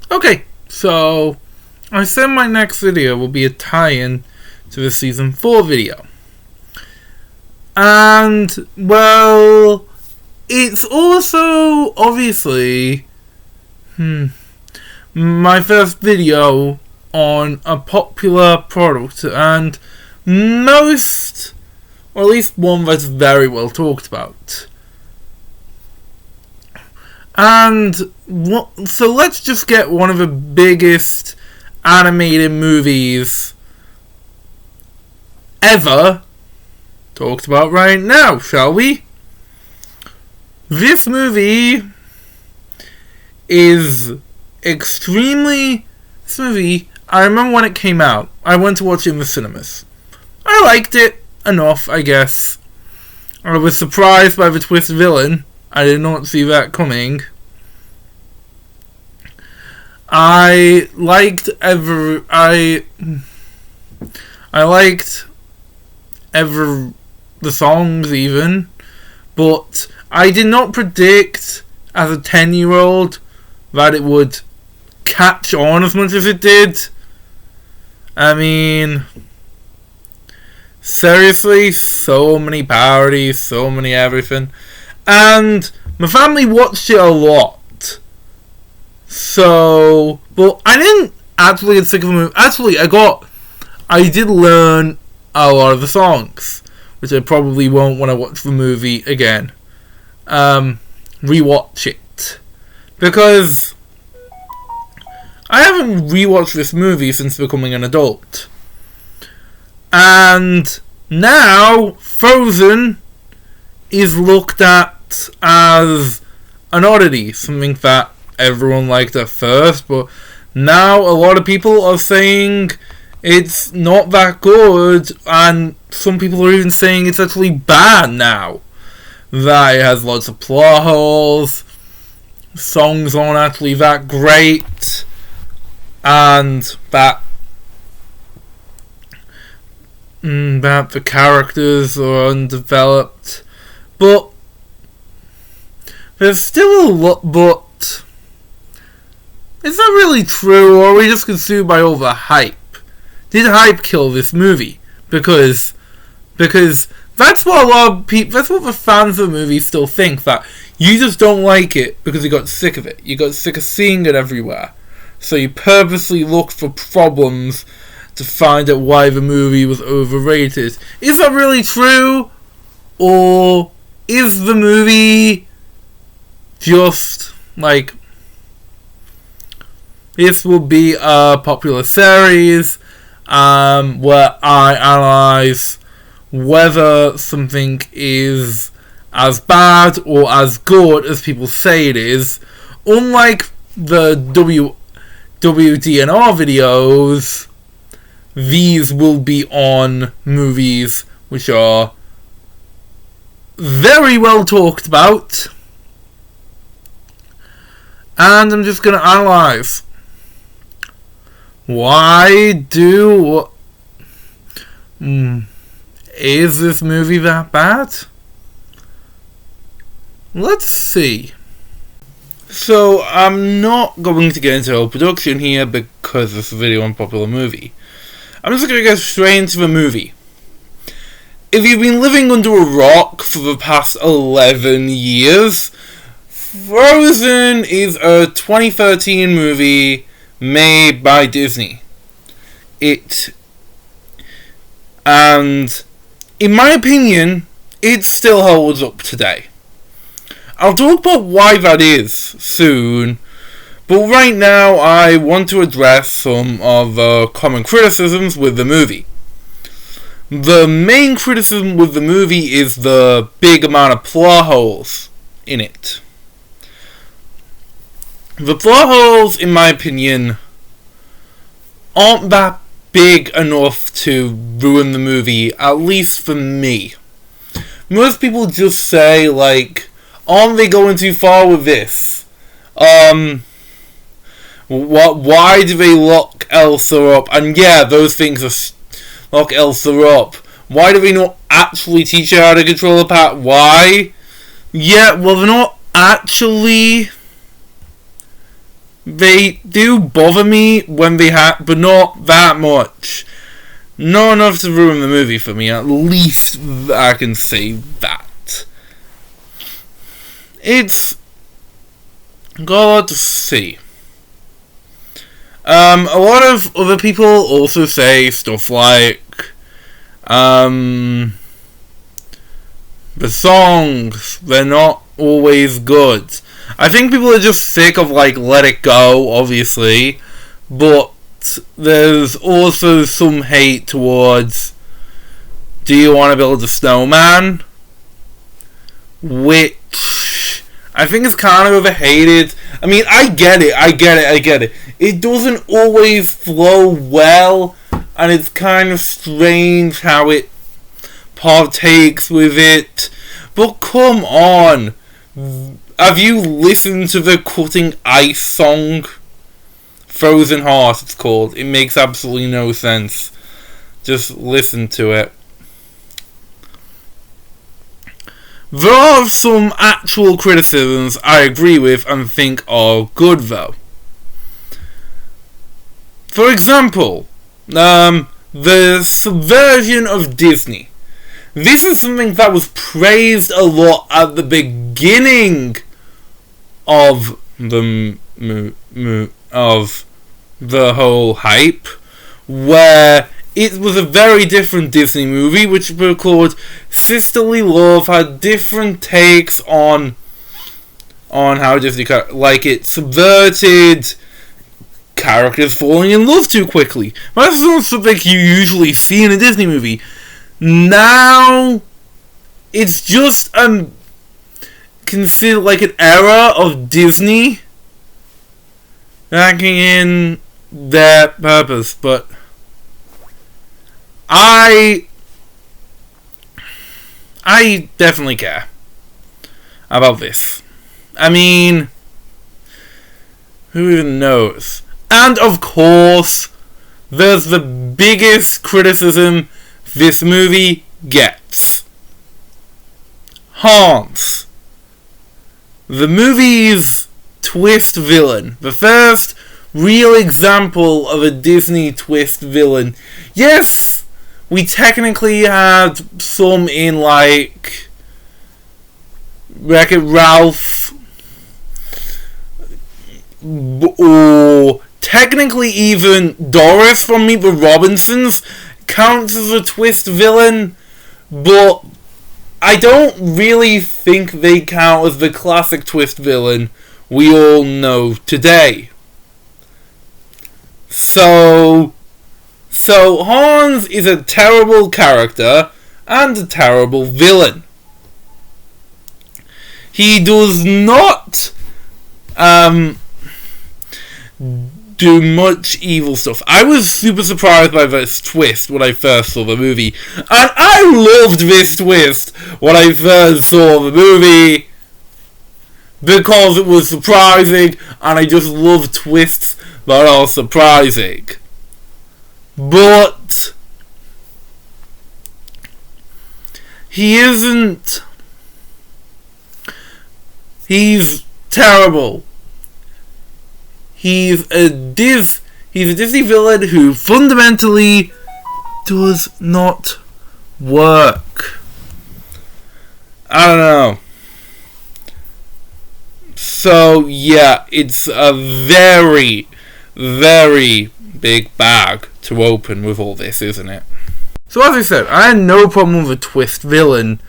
Okay, so I said my next video will be a tie-in to the Season 4 video. And, well, it's also, obviously, my first video on a popular product, and most, or at least one that's very well talked about. And so let's just get one of the biggest animated movies ever talked about right now, shall we? This movie is I remember when it came out, I went to watch it in the cinemas. I liked it enough, I guess. I was surprised by the twist villain. I did not see that coming. I liked the songs even, but I did not predict as a 10-year-old that it would catch on as much as it did. I mean, seriously, so many parodies, so many everything. And my family watched it a lot. So, but I didn't actually get sick of the movie. Actually, I did learn a lot of the songs, which I probably won't when I watch the movie again. Rewatch it. Because I haven't rewatched this movie since becoming an adult. And now, Frozen is looked at as an oddity, something that everyone liked at first, but now a lot of people are saying it's not that good, and some people are even saying it's actually bad now. That it has lots of plot holes, songs aren't actually that great, and that the characters are undeveloped. But there's still a lot. But is that really true, or are we just consumed by all the hype? Did hype kill this movie? Because that's what a lot of people, that's what the fans of the movie still think, that you just don't like it because you got sick of it. You got sick of seeing it everywhere. So you purposely looked for problems to find out why the movie was overrated. Is that really true? Or is the movie just like, this will be a popular series where I analyze whether something is as bad or as good as people say it is. Unlike the WDNR videos, these will be on movies which are very well talked about, and I'm just going to analyze. Is this movie that bad? Let's see. So, I'm not going to get into the whole production here because this is a video on popular movie. I'm just going to get straight into the movie. If you've been living under a rock for the past 11 years, Frozen is a 2013 movie made by Disney. And in my opinion, it still holds up today. I'll talk about why that is soon, but right now I want to address some of the common criticisms with the movie. The main criticism with the movie is the big amount of plot holes in it. The plot holes, in my opinion, aren't that big enough to ruin the movie, at least for me. Most people just say, like, aren't they going too far with this? Why do they lock Elsa up? And yeah, those things are lock Elsa up. Why do they not actually teach her how to control the power? Why? Yeah, well, they're not actually they do bother me when they but not that much. Not enough to ruin the movie for me, at least I can say that. It's got a lot to see. A lot of other people also say stuff like, the songs, they're not always good. I think people are just sick of, like, Let It Go, obviously, but there's also some hate towards Do You Want to Build a Snowman? Which I think is kind of overhated. I mean, I get it. It doesn't always flow well, and it's kind of strange how it partakes with it. But come on. Have you listened to the Cutting Ice song? Frozen Heart, it's called. It makes absolutely no sense. Just listen to it. There are some actual criticisms I agree with and think are good, though. For example, the subversion of Disney. This is something that was praised a lot at the beginning of the whole hype, where it was a very different Disney movie, which were called Sisterly Love, had different takes on how Disney, like, it subverted characters falling in love too quickly. That's not something you usually see in a Disney movie. Now, it's just considered like an era of Disney backing in their purpose, but I definitely care about this. I mean, who even knows? And of course, there's the biggest criticism this movie gets. Hans. The movie's twist villain. The first real example of a Disney twist villain. Yes, we technically had some in, like, Wreck-It Ralph, or technically even Doris from Meet the Robinsons counts as a twist villain, but I don't really think they count as the classic twist villain we all know today. So Hans is a terrible character and a terrible villain. He does not do much evil stuff. I was super surprised by this twist when I first saw the movie. And I loved this twist when I first saw the movie, because it was surprising, and I just love twists that are surprising. But he isn't. He's terrible. He's a Disney villain who fundamentally does not work. I don't know. So yeah, it's a very, very big bag to open with all this, isn't it? So as I said, I had no problem with a twist villain,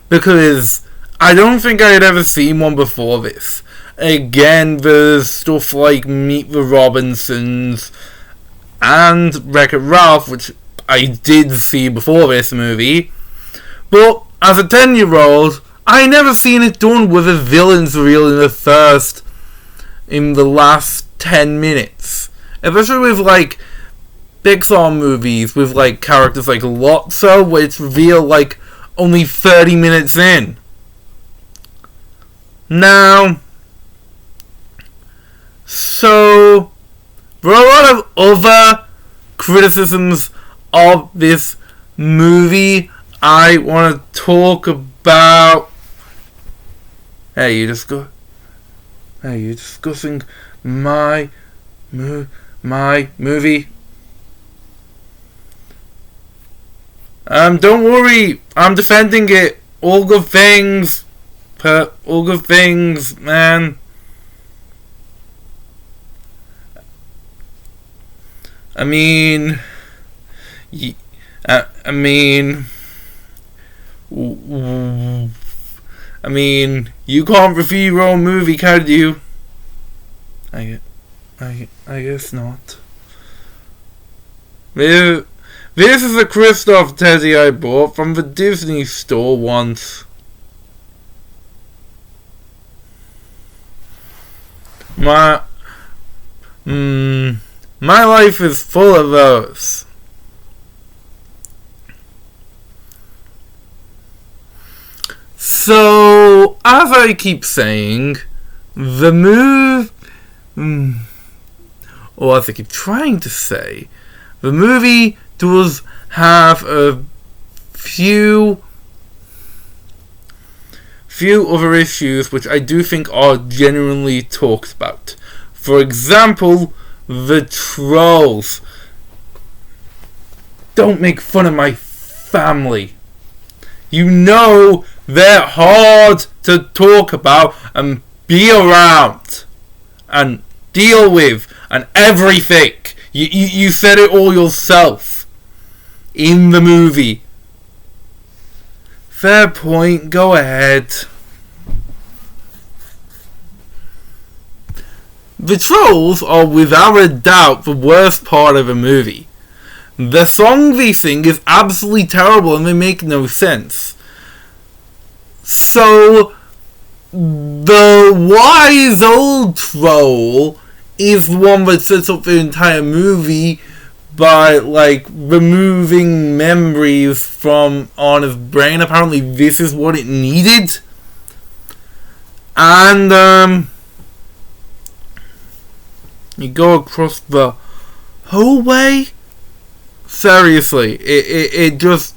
because I don't think I had ever seen one before this. Again, there's stuff like Meet the Robinsons and Wreck-It Ralph, which I did see before this movie. But as a 10-year-old, I never seen it done with a villain's reveal in the last 10 minutes. Especially with, like, Pixar movies with, like, characters like Lotso, where it's revealed, like, only 30 minutes in. Now, so there are a lot of other criticisms of this movie I want to talk about. Hey, you're discussing my my movie. Don't worry, I'm defending it. All good things, man. I mean, you can't review your own movie, can you? I guess not. This is a Kristoff teddy I bought from the Disney store once. My life is full of those. So, as I keep saying, the or as I keep trying to say, the movie does have a few other issues which I do think are genuinely talked about. For example, the trolls. Don't make fun of my family. You know they're hard to talk about and be around and deal with and everything. You said it all yourself in the movie. Fair point, go ahead. The trolls are without a doubt the worst part of the movie. The song they sing is absolutely terrible and they make no sense. So, the wise old troll is the one that sets up the entire movie by, like, removing memories from Anna's brain. Apparently this is what it needed. And, you go across the hallway. Seriously, it just...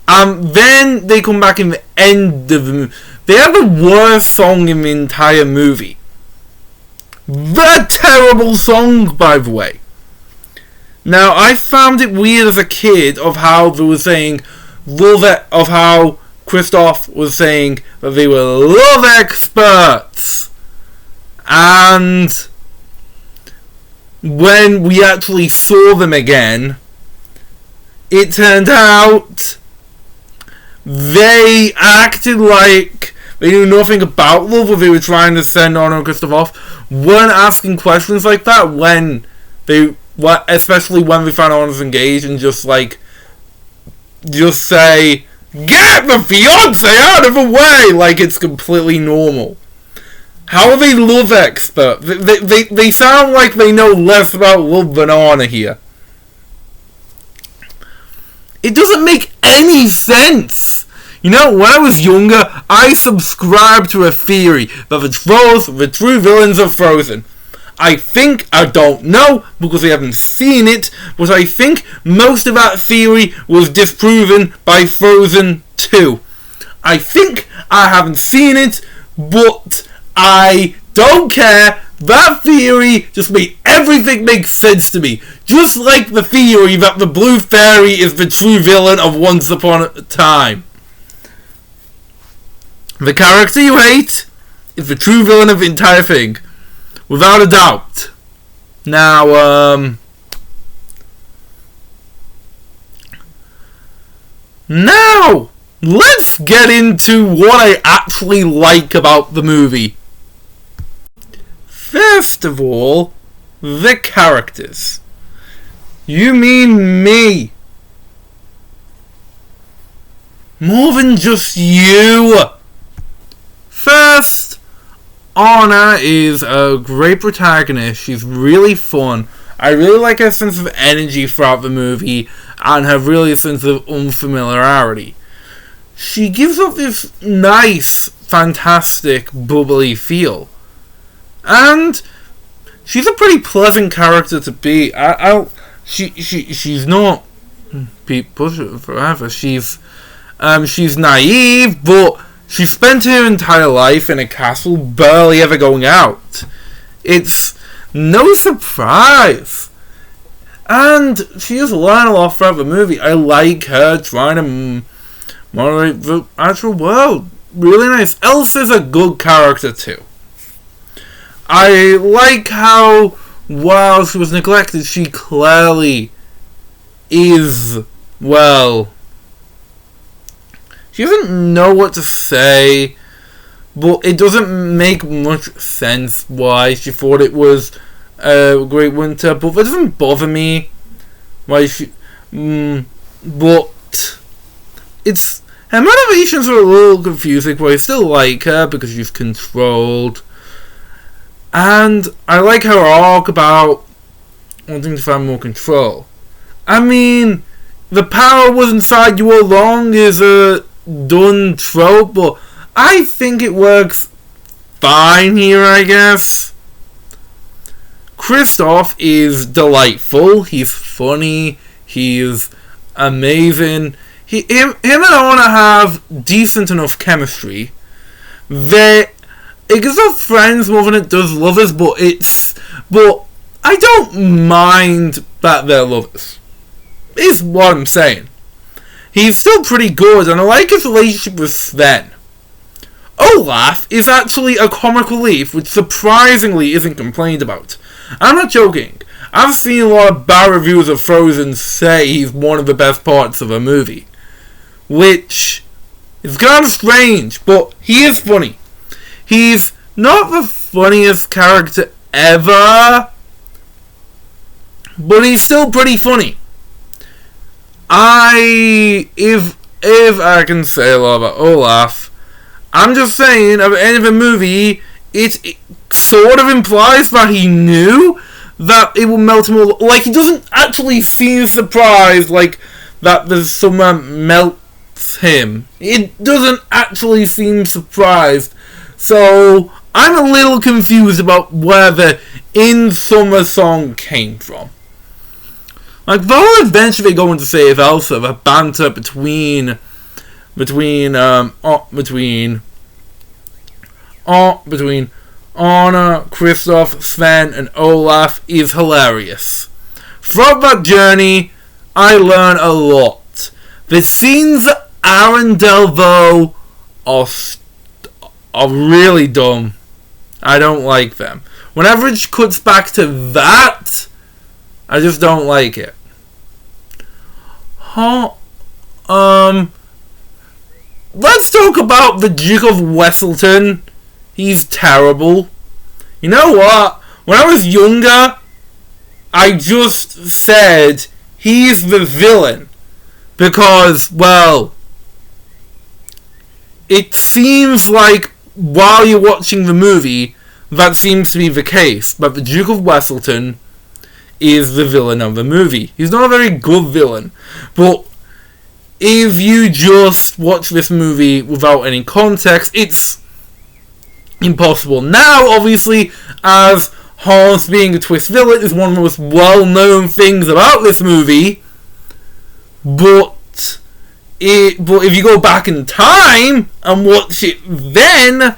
then they come back in the end of the movie. They have the worst song in the entire movie. The terrible song, by the way. Now, I found it weird as a kid of how they were saying of how Kristoff was saying that they were love experts. And when we actually saw them again, it turned out they acted like they knew nothing about love, or they were trying to send Anna and Kristoff off. Weren't asking questions like that when they, especially when they found out was engaged, and just say, get the fiance out of the way, like it's completely normal. How are they love expert? They sound like they know less about love than Anna here. It doesn't make any sense. You know, when I was younger, I subscribed to a theory that the trolls were the true villains of Frozen. I don't know, because I haven't seen it, but I think most of that theory was disproven by Frozen 2. I think I haven't seen it, but I don't care. That theory just made everything make sense to me. Just like the theory that the Blue Fairy is the true villain of Once Upon a Time. The character you hate is the true villain of the entire thing. Without a doubt. Now, now, let's get into what I actually like about the movie. First of all, the characters. You mean me. More than just you. First, Anna is a great protagonist. She's really fun. I really like her sense of energy throughout the movie and her really sense of unfamiliarity. She gives off this nice, fantastic, bubbly feel. And she's a pretty pleasant character to be. She's not Pete Bush forever. She's naive, but she spent her entire life in a castle, barely ever going out. no surprise. And she just learned a lot throughout the movie. I like her trying to moderate the actual world. Really nice. Elsa's a good character too. I like how, while she was neglected, she clearly is, well, she doesn't know what to say, but it doesn't make much sense why she thought it was a great winter, but that doesn't bother me. Why she, but it's, her motivations are a little confusing, but I still like her because she's controlled. And I like her arc about wanting to find more control. I mean, the power was inside you all along is a done trope, but I think it works fine here, I guess. Kristoff is delightful. He's funny. He's amazing. Him and Anna have decent enough chemistry. It gives us friends more than it does lovers, but I don't mind that they're lovers. Is what I'm saying. He's still pretty good, and I like his relationship with Sven. Olaf is actually a comic relief, which surprisingly isn't complained about. I'm not joking. I've seen a lot of bad reviews of Frozen say he's one of the best parts of a movie. Which is kind of strange, but he is funny. He's not the funniest character ever, but he's still pretty funny. If I can say a lot about Olaf, I'm just saying, at the end of the movie, it sort of implies that he knew that it would melt him all. Like, he doesn't actually seem surprised, like, that there's someone melts him. It doesn't actually seem surprised. So, I'm a little confused about where the In Summer song came from. Like, the whole adventure they go into save Elsa, the banter between Anna, Kristoff, Sven, and Olaf is hilarious. Throughout that journey, I learn a lot. The scenes at Arendelle, though, are really dumb. I don't like them. Whenever it cuts back to that, I just don't like it. Let's talk about the Duke of Weselton. He's terrible. You know what? When I was younger, I just said he's the villain. Because, well, it seems like while you're watching the movie, that seems to be the case. But the Duke of Weselton is the villain of the movie. He's not a very good villain. But if you just watch this movie without any context, it's impossible. Now, obviously, as Hans being a twist villain is one of the most well-known things about this movie, but if you go back in time and watch it then,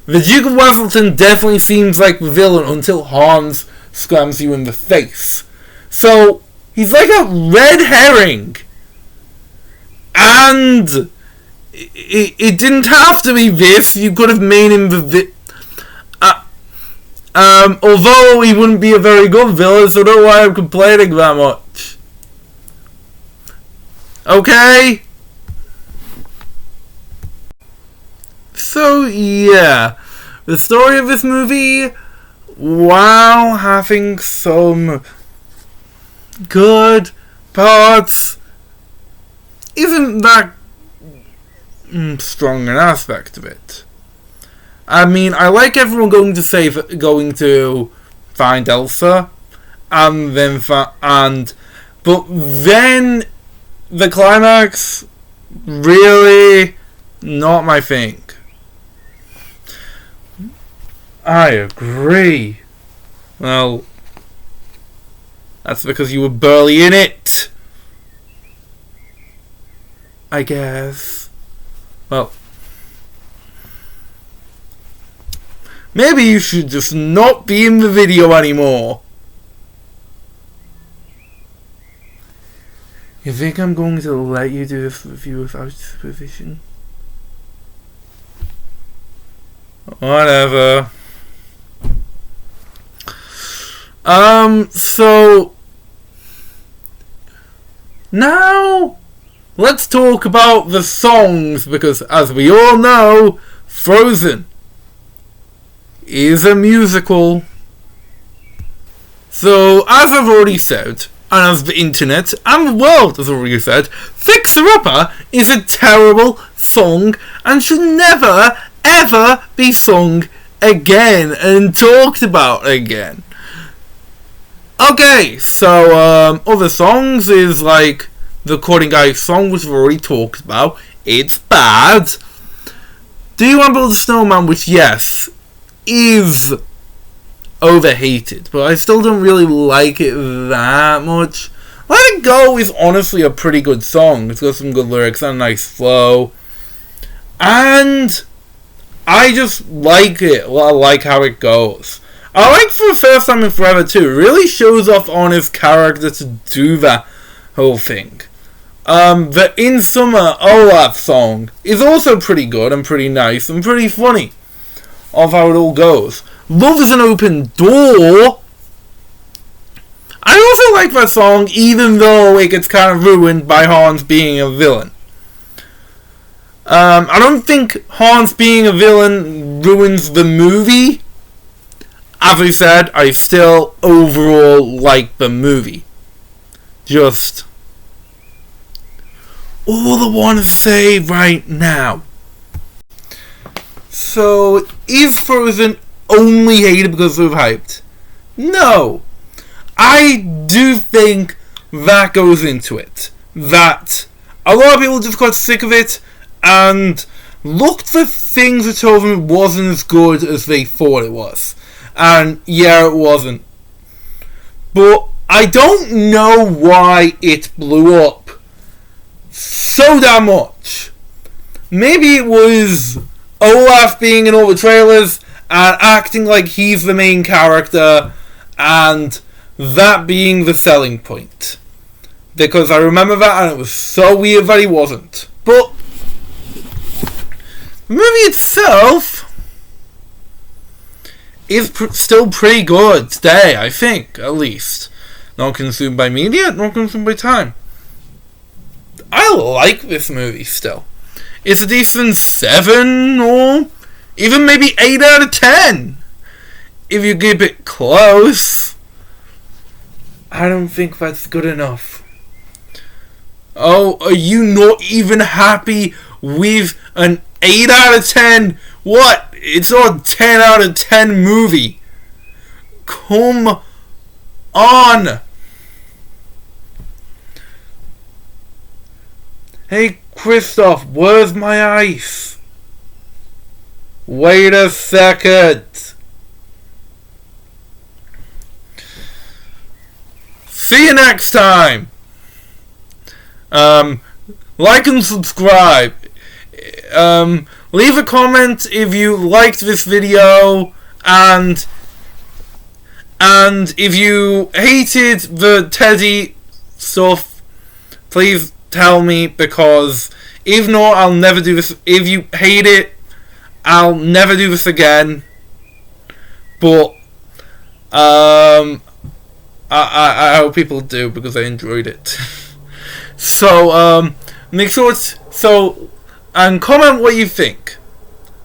the Duke of Weselton definitely seems like the villain until Hans slams you in the face. So, he's like a red herring. And it didn't have to be this. You could have made him the although he wouldn't be a very good villain, so I don't know why I'm complaining that much. Okay? So, yeah. The story of this movie, while having some good parts, isn't that strong an aspect of it. I mean, I like everyone going to find Elsa, but then the climax, really not my thing. I agree. Well, that's because you were barely in it, I guess. Well, maybe you should just not be in the video anymore. You think I'm going to let you do this review without supervision? Whatever. So now let's talk about the songs, because as we all know, Frozen is a musical. So as I've already said, and as the internet and the world has already said, Fixer Upper is a terrible song and should never ever be sung again and talked about again. Okay, so other songs is like the Coding Guy song, which we've already talked about. It's bad. Do You Want to Build a Snowman, which yes, is overhated, but I still don't really like it that much. Let It Go is honestly a pretty good song. It's got some good lyrics and a nice flow. And I just like it. I like how it goes. I like For the First Time in Forever too. It really shows off on his character to do that whole thing. The In Summer Olaf song is also pretty good and pretty nice and pretty funny of how it all goes. Love Is an Open Door. I also like that song, even though it gets kind of ruined by Hans being a villain. I don't think Hans being a villain ruins the movie. As I said, I still overall like the movie. Just all I want to say right now. So, is Frozen only hated because of hyped? No. I do think that goes into it. That a lot of people just got sick of it and looked for things that told them it wasn't as good as they thought it was. And yeah, it wasn't. But I don't know why it blew up so damn much. Maybe it was Olaf being in all the trailers and acting like he's the main character, and that being the selling point. Because I remember that and it was so weird that he wasn't. But the movie itself is still pretty good today, I think, at least. Not consumed by media, not consumed by time. I like this movie still. It's a decent 7 or even maybe 8 out of 10. If you keep it close. I don't think that's good enough. Oh, are you not even happy with an 8 out of 10? What? It's a 10 out of 10 movie. Come on. Hey, Christoph, where's my ice? Wait a second. See you next time. Like and subscribe. Leave a comment if you liked this video, and if you hated the Teddy stuff, please tell me, because if not, I'll never do this. If you hate it, I'll never do this again. But I hope people do, because I enjoyed it. So make sure and comment what you think.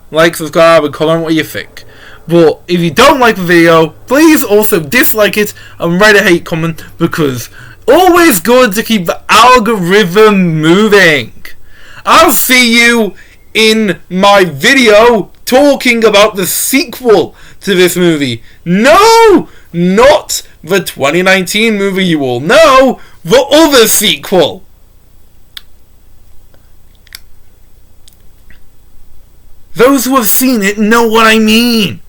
Like, subscribe, and comment what you think. But if you don't like the video, please also dislike it and write a hate comment, because always good to keep the algorithm moving. I'll see you in my video talking about the sequel to this movie. No, not the 2019 movie you all know, the other sequel. Those who have seen it know what I mean.